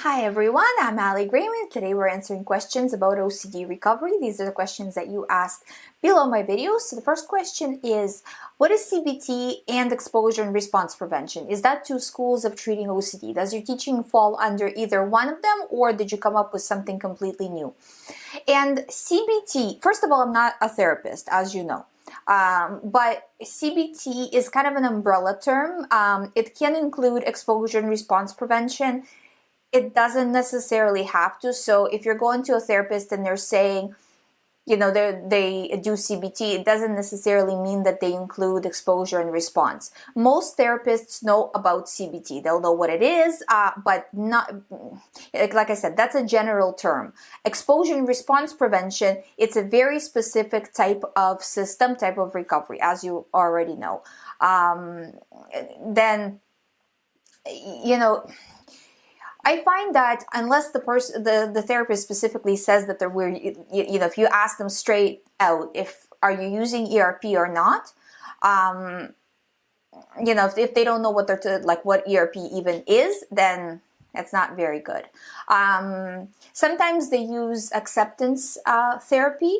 Hi everyone, I'm GREYMOND. Today we're answering questions about OCD recovery. These are the questions that you asked below my videos. So the first question is, what is CBT and exposure and response prevention? Is that two schools of treating OCD? Does your teaching fall under either one of them, or did you come up with something completely new? And CBT, first of all, I'm not a therapist, as you know. But CBT is kind of an umbrella term. It can include exposure and response prevention. It doesn't necessarily have to. So if you're going to a therapist and they're saying, they do CBT, it doesn't necessarily mean that they include exposure and response. Most therapists know about CBT. They'll know what it is, but not, like I said, that's a general term. Exposure and response prevention, it's a very specific type of system, type of recovery, as you already know. I find that unless the therapist specifically says that if you ask them straight out, are you using ERP or not, if they don't know what what ERP even is, then it's not very good. Sometimes they use acceptance therapy,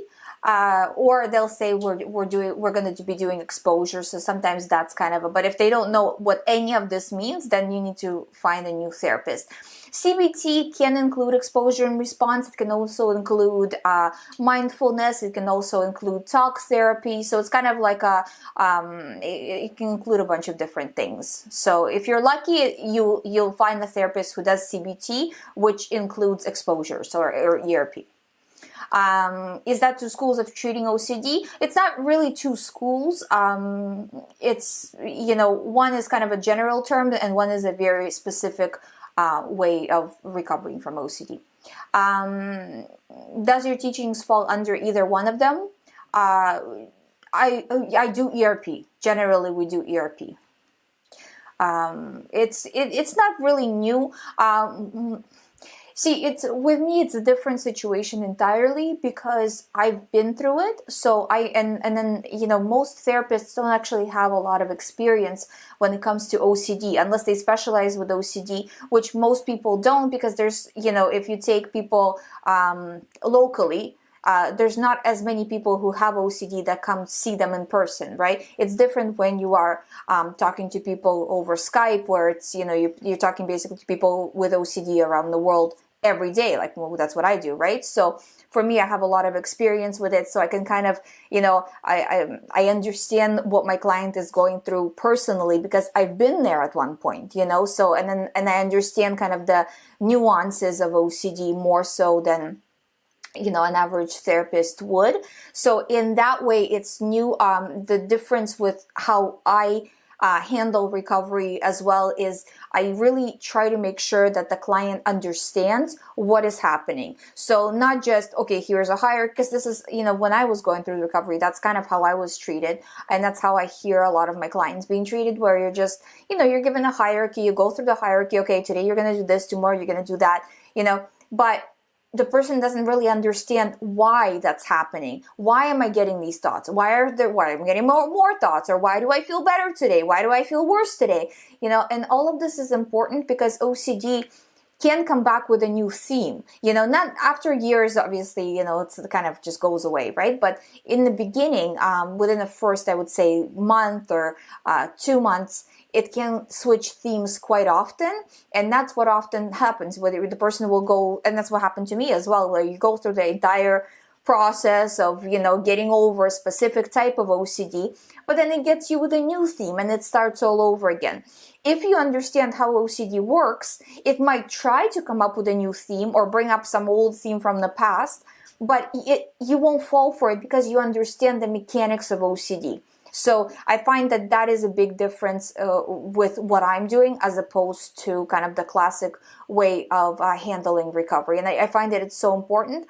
or they'll say we're going to be doing exposure. So sometimes that's kind of but if they don't know what any of this means, then you need to find a new therapist. CBT can include exposure and response. It can also include mindfulness. It can also include talk therapy. So it's kind of like it can include a bunch of different things. So if you're lucky, you'll find a therapist who does CBT, which includes exposures or ERP. Is that two schools of treating OCD? It's not really two schools. It's, one is kind of a general term and one is a very specific way of recovering from OCD. Does your teachings fall under either one of them? I do ERP. Generally, we do ERP. It's not really new. See, with me, it's a different situation entirely because I've been through it. So most therapists don't actually have a lot of experience when it comes to OCD, unless they specialize with OCD, which most people don't, because there's, if you take people locally, there's not as many people who have OCD that come see them in person, right? It's different when you are talking to people over Skype, where it's, you're talking basically to people with OCD around the world every day. That's what I do, right? So for me, I have a lot of experience with it, so I can kind of, I understand what my client is going through personally because I've been there at one point, so, and I understand kind of the nuances of OCD more so than an average therapist would. So in that way, it's new. The difference with how I handle recovery as well is I really try to make sure that the client understands what is happening. So not just, okay, here's a hierarchy, because this is, when I was going through recovery, that's kind of how I was treated. And that's how I hear a lot of my clients being treated, where you're just, you're given a hierarchy, you go through the hierarchy, okay, today you're going to do this, tomorrow you're going to do that, but the person doesn't really understand why that's happening. Why am I getting these thoughts? Why am I getting more thoughts? Or why do I feel better today? Why do I feel worse today? And all of this is important because OCD can come back with a new theme. Not after years, obviously, it's kind of just goes away, right? But in the beginning, within the first, I would say, month or 2 months, it can switch themes quite often, and that's what often happens. Whether the person will go, and that's what happened to me as well, where you go through the entire process of getting over a specific type of OCD, but then it gets you with a new theme and it starts all over again. If you understand how OCD works, it might try to come up with a new theme or bring up some old theme from the past, but you won't fall for it because you understand the mechanics of OCD. So I find that is a big difference with what I'm doing as opposed to kind of the classic way of handling recovery. And I find that it's so important.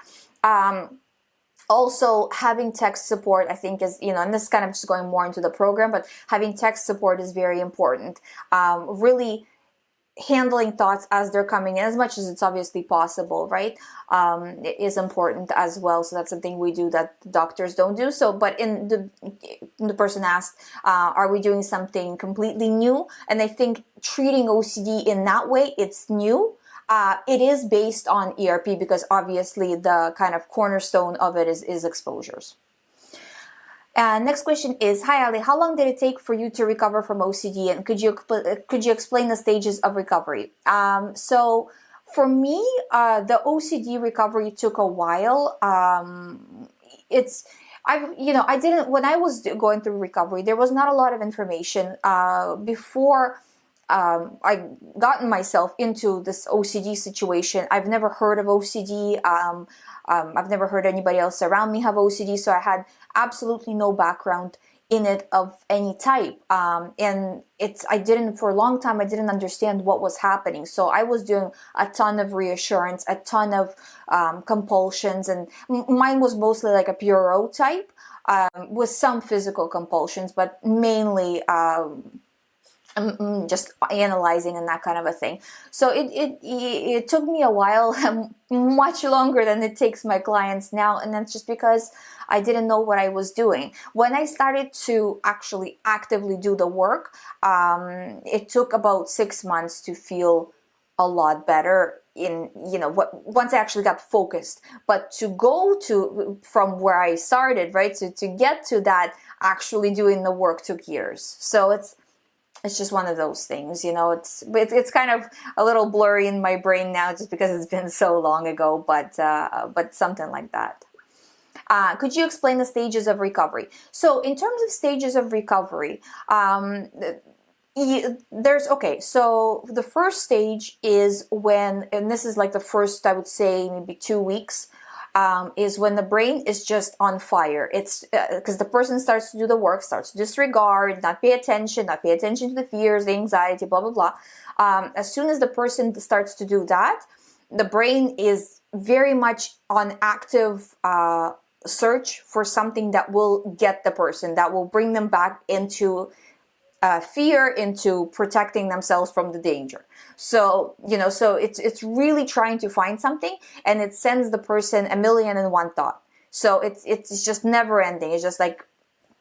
Also, having tech support, I think, is, and this is kind of just going more into the program, but having tech support is very important. Really handling thoughts as they're coming in, as much as it's obviously possible, right? It is important as well. So that's something we do that doctors don't do. So, but the person asked, are we doing something completely new? And I think treating OCD in that way, it's new. It is based on ERP because obviously the kind of cornerstone of it is exposures. And next question is, hi Ali, how long did it take for you to recover from OCD, and could you explain the stages of recovery? So for me, the OCD recovery took a while. I didn't, when I was going through recovery, there was not a lot of information before I gotten myself into this OCD situation. I've never heard of OCD. I've never heard anybody else around me have OCD, so I had absolutely no background in it of any type. And for a long time, I didn't understand what was happening. So I was doing a ton of reassurance, a ton of compulsions, and mine was mostly like a Puro type, with some physical compulsions, but mainly just analyzing and that kind of a thing. So it took me a while, much longer than it takes my clients now, and that's just because I didn't know what I was doing. When I started to actually actively do the work, it took about 6 months to feel a lot better once I actually got focused. But to go to from where I started, right, to get to that actually doing the work took years. So it's just one of those things, it's kind of a little blurry in my brain now just because it's been so long ago, but something like that. Could you explain the stages of recovery? So in terms of stages of recovery, so the first stage is when, and this is like the first, I would say maybe 2 weeks, is when the brain is just on fire. It's because the person starts to do the work, starts to disregard, not pay attention to the fears, the anxiety, blah, blah, blah. As soon as the person starts to do that, the brain is very much on active search for something that will get the person, that will bring them back into fear, into protecting themselves from the danger. So, so it's really trying to find something, and it sends the person 1,000,001 thought. So it's just never ending. It's just like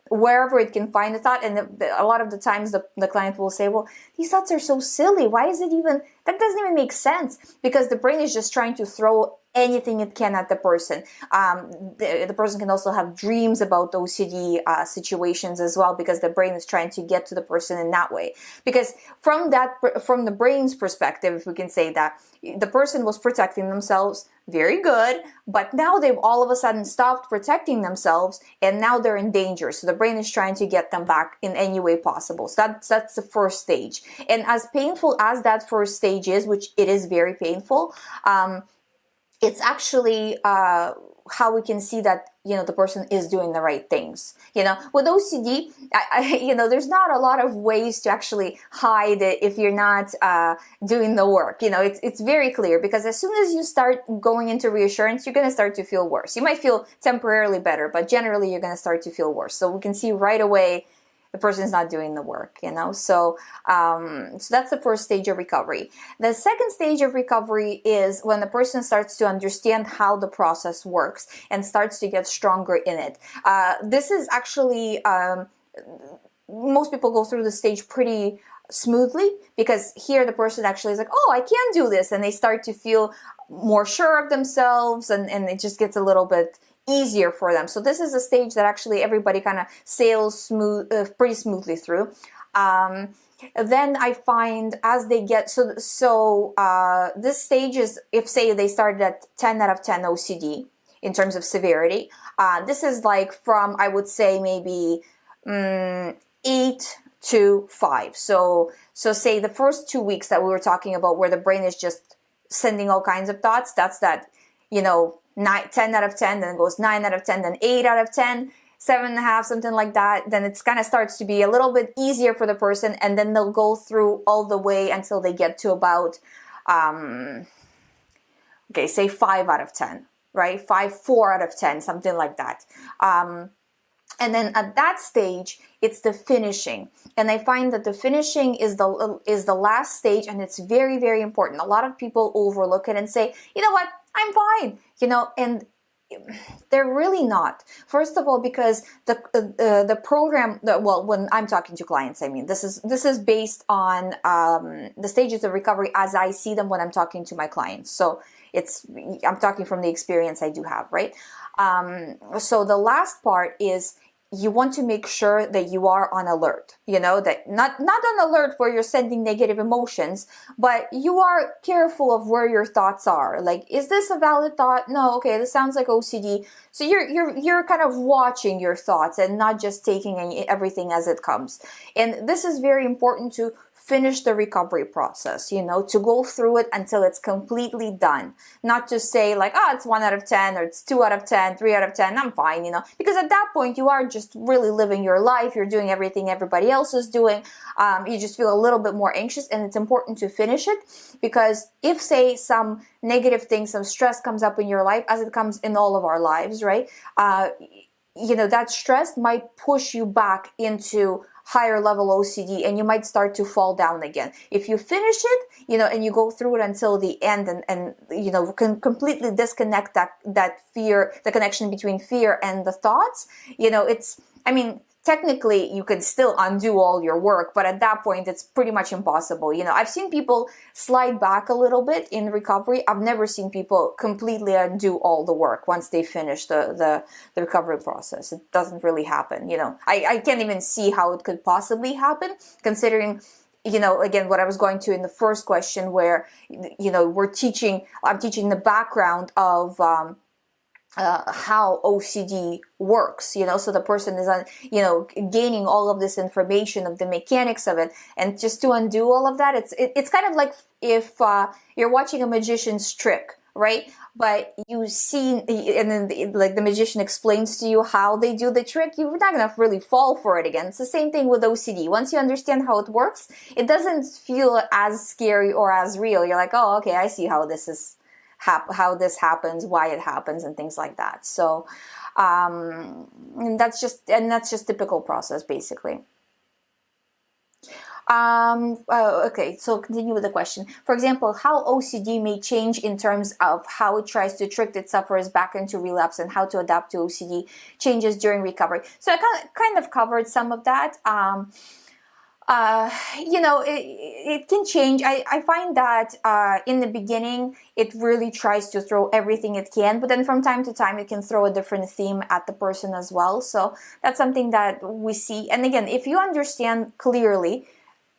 wherever it can find a thought. And a lot of the times the client will say, well, these thoughts are so silly. Why is it even, that doesn't even make sense, because the brain is just trying to throw anything it can at the person. The person can also have dreams about OCD situations as well, because the brain is trying to get to the person in that way. Because from the brain's perspective, if we can say that, the person was protecting themselves, very good, but now they've all of a sudden stopped protecting themselves, and now they're in danger. So the brain is trying to get them back in any way possible. So that's the first stage. And as painful as that first stage is, which it is very painful, it's actually how we can see that the person is doing the right things. With OCD, there's not a lot of ways to actually hide it if you're not doing the work. It's very clear, because as soon as you start going into reassurance, you're going to start to feel worse. You might feel temporarily better, but generally you're going to start to feel worse. So we can see right away the person is not doing the work, So that's the first stage of recovery. The second stage of recovery is when the person starts to understand how the process works and starts to get stronger in it. This is actually, most people go through the stage pretty smoothly, because here the person actually is like, oh, I can do this. And they start to feel more sure of themselves, and it just gets a little bit easier for them. So this is a stage that actually everybody kind of sails pretty smoothly through. Then I find as they get, this stage is, if say they started at 10 out of 10 OCD in terms of severity, this is like from, I would say maybe 8 to 5. So say the first 2 weeks that we were talking about, where the brain is just sending all kinds of thoughts, that's that, 10 out of 10, then it goes 9 out of 10, then 8 out of 10, 7.5, something like that. Then it kind of starts to be a little bit easier for the person, and then they'll go through all the way until they get to about, say 5 out of 10, right? 4 out of 10, something like that. And then at that stage, it's the finishing. And I find that the finishing is the last stage, and it's very, very important. A lot of people overlook it and say, you know what, I'm fine. And they're really not. First of all, because the program, well, when I'm talking to clients, I mean, this is based on the stages of recovery as I see them when I'm talking to my clients. So I'm talking from the experience I do have, right? So the last part is, you want to make sure that you are on alert, that not on alert where you're sending negative emotions, but you are careful of where your thoughts are. Like, is this a valid thought? No, okay, this sounds like OCD. So you're kind of watching your thoughts and not just taking everything as it comes. And this is very important to finish the recovery process, to go through it until it's completely done. Not to say like, it's 1 out of 10 or it's 2 out of 10, 3 out of 10, I'm fine, because at that point you are just really living your life. You're doing everything everybody else is doing. You just feel a little bit more anxious, and it's important to finish it, because if, say, some negative thing, some stress comes up in your life, as it comes in all of our lives, right? That stress might push you back into higher level OCD, and you might start to fall down again. If you finish it, and you go through it until the end, and can completely disconnect that fear, the connection between fear and the thoughts, technically you could still undo all your work, but at that point it's pretty much impossible. I've seen people slide back a little bit in recovery. I've never seen people completely undo all the work once they finish the recovery process. It doesn't really happen. I can't even see how it could possibly happen, considering again, what I was going to in the first question, where, I'm teaching the background of how OCD works, so the person is, gaining all of this information of the mechanics of it, and just to undo all of that, it's kind of like if you're watching a magician's trick, right? But you see, and then the magician explains to you how they do the trick, you're not gonna really fall for it again. It's the same thing with OCD. Once you understand how it works, it doesn't feel as scary or as real. You're like, oh, okay, I see how this happens, why it happens, and things like that. So and that's just typical process, basically. Okay, so continue with the question. For example, how OCD may change in terms of how it tries to trick its sufferers back into relapse, and how to adapt to OCD changes during recovery. So I kind of covered some of that. It can change. I find that in the beginning, it really tries to throw everything it can, but then from time to time, it can throw a different theme at the person as well. So that's something that we see. And again, if you understand clearly,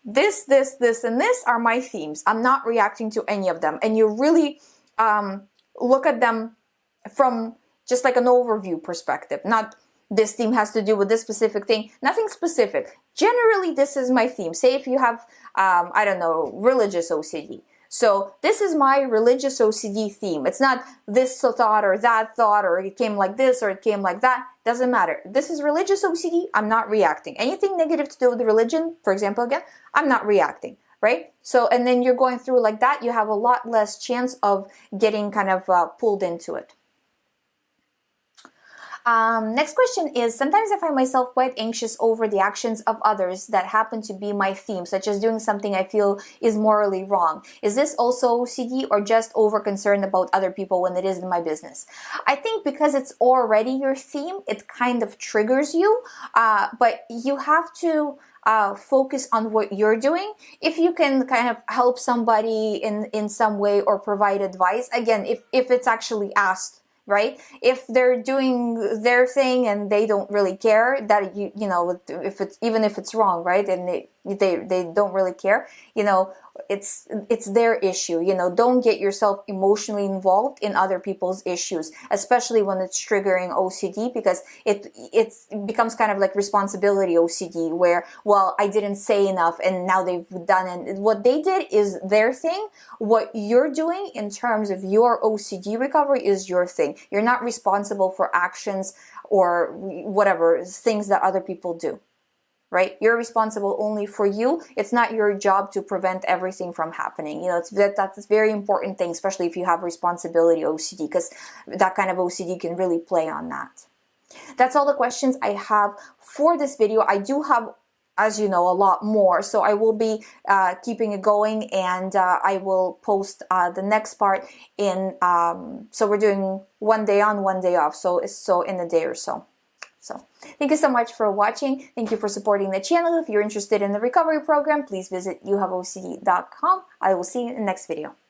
this, and this are my themes, I'm not reacting to any of them, and you really look at them from just like an overview perspective, not this theme has to do with this specific thing, nothing specific. Generally, this is my theme. Say if you have, I don't know, religious OCD. So this is my religious OCD theme. It's not this thought or that thought, or it came like this or it came like that. Doesn't matter. This is religious OCD. I'm not reacting. Anything negative to do with the religion, for example, again, I'm not reacting, right? So, and then you're going through like that, you have a lot less chance of getting kind of pulled into it. Next question is, sometimes I find myself quite anxious over the actions of others that happen to be my theme, such as doing something I feel is morally wrong. Is this also OCD, or just over concern about other people when it is in my business? I think because it's already your theme, it kind of triggers you, but you have to focus on what you're doing. If you can kind of help somebody in some way or provide advice, again, if it's actually asked, right? If they're doing their thing and they don't really care, that if it's wrong, right? And they don't really care, it's their issue. Don't get yourself emotionally involved in other people's issues, especially when it's triggering OCD, because it becomes kind of like responsibility OCD, where, well, I didn't say enough and now they've done it. What they did is their thing. What you're doing in terms of your OCD recovery is your thing. You're not responsible for actions or whatever things that other people do. Right? You're responsible only for you. It's not your job to prevent everything from happening. That's a very important thing, especially if you have responsibility OCD, because that kind of OCD can really play on that. That's all the questions I have for this video. I do have as you know, a lot more. So I will be keeping it going, and I will post the next part in, so we're doing 1 day on, 1 day off. So it's so in a day or so. So thank you so much for watching. Thank you for supporting the channel. If you're interested in the recovery program, please visit youhaveocd.com. I will see you in the next video.